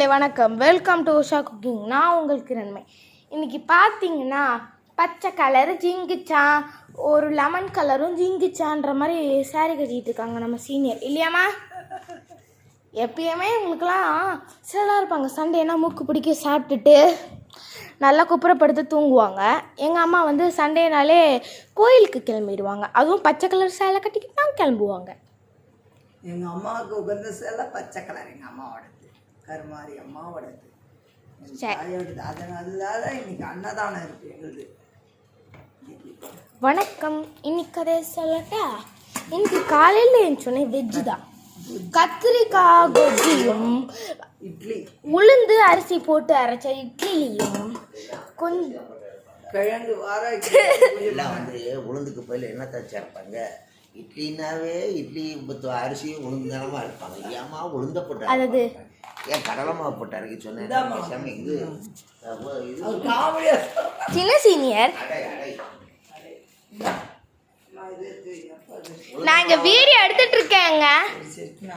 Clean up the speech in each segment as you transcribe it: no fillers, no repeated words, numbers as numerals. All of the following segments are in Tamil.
வணக்கம், வெல்கம் டு உஷா குக்கிங். நான் உங்களுக்கு நன்மை. இன்றைக்கி பார்த்தீங்கன்னா பச்சை கலரு ஜிங்கிச்சான், ஒரு லெமன் கலரும் ஜிங்கிச்சான்ற மாதிரி சாரீ கட்டிகிட்டு இருக்காங்க நம்ம சீனியர் இல்லையாம்மா. எப்பயுமே உங்களுக்குலாம் சிலராக இருப்பாங்க, சண்டேனா மூக்கு பிடிக்க சாப்பிட்டுட்டு நல்லா குப்புறப்படுத்து தூங்குவாங்க. எங்கள் அம்மா வந்து சண்டேனாலே கோயிலுக்கு கிளம்பிடுவாங்க, அதுவும் பச்சை கலர் சேலை கட்டிக்கிட்டு தான் கிளம்புவாங்க. எங்கள் அம்மாவுக்கு உகந்த சேலை பச்சை கலர், எங்கள் அம்மாவோடது கருமாரி அம்மாவோடது தாயோடது. அதனால இன்னைக்கு அன்னதானம் இருக்கு எங்களுது. வணக்கம், இன்னைக்கு கதை சொல்லட்டா. இன்னைக்கு காலையில் என் சொன்னேன் வெஜ்ஜு தான். கத்திரிக்காய் கொஜ்ஜியும் இட்லி, உளுந்து அரிசி போட்டு அரைச்ச இட்லியும் கொஞ்சம் கிழங்கு எல்லாம் வந்து உளுந்துக்கு பதில் என்னத்தை சேர்ப்பாங்க. இட்லினாவே இட்லி அரிசியும் உளுந்து தானமாக இருப்பாங்க. ஏமா உளுந்த போட்டு அதாவது ஏன் கடலை மாவு போட்டு அரைக்க சொன்னேன். இது சின்ன சீனியர் நான் இங்கே வீடியோ எடுத்துட்டு இருக்கேங்க.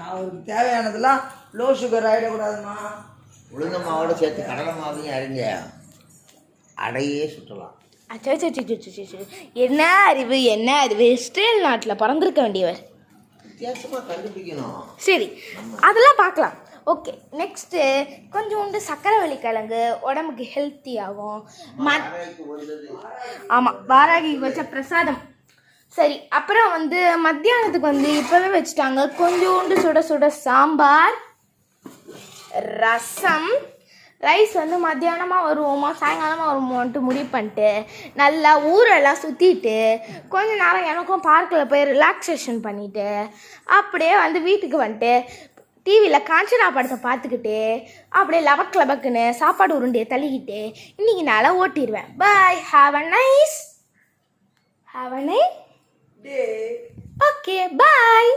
அவருக்கு தேவையானதெல்லாம் லோ சுகர் ஆகிடக்கூடாதுமா. உளுந்த மாவோட சேர்த்து கடலை மாவையும் அரைங்க, அடையே சுற்றலாம். என்ன அறிவு, என்ன அறிவு! இஸ்ரேல் நாட்டில் பிறந்திருக்க வேண்டியவர். வித்தியாசமாக கண்டுபிடிக்கணும். சரி, அதெல்லாம் பார்க்கலாம். ஓகே, நெக்ஸ்ட்டு கொஞ்சோண்டு சக்கரவள்ளி கிழங்கு உடம்புக்கு ஹெல்த்தி ஆகும். ஆமாம், வாராகிக்கு வச்ச பிரசாதம். சரி, அப்புறம் வந்து மத்தியானத்துக்கு வந்து இப்போவே வச்சுட்டாங்க. கொஞ்சோண்டு சுட சுட சாம்பார், ரசம். ரைஸ் வந்து மத்தியானமாக வருவோமா சாயங்காலமாக வருவோன்ட்டு முடிவு பண்ணிட்டு நல்லா ஊரெல்லாம் சுற்றிட்டு கொஞ்ச நேரம் எனக்கும் பார்க்கில் போய் ரிலாக்ஸேஷன் பண்ணிவிட்டு அப்படியே வந்து வீட்டுக்கு வந்துட்டு டிவியில் காஞ்சனா படத்தை பார்த்துக்கிட்டு அப்படியே லபக்குன்னு சாப்பாடு உருண்டையை தள்ளிக்கிட்டு இன்றைக்கி நாளை ஓட்டிடுவேன். Bye, have a nice day. Okay, bye.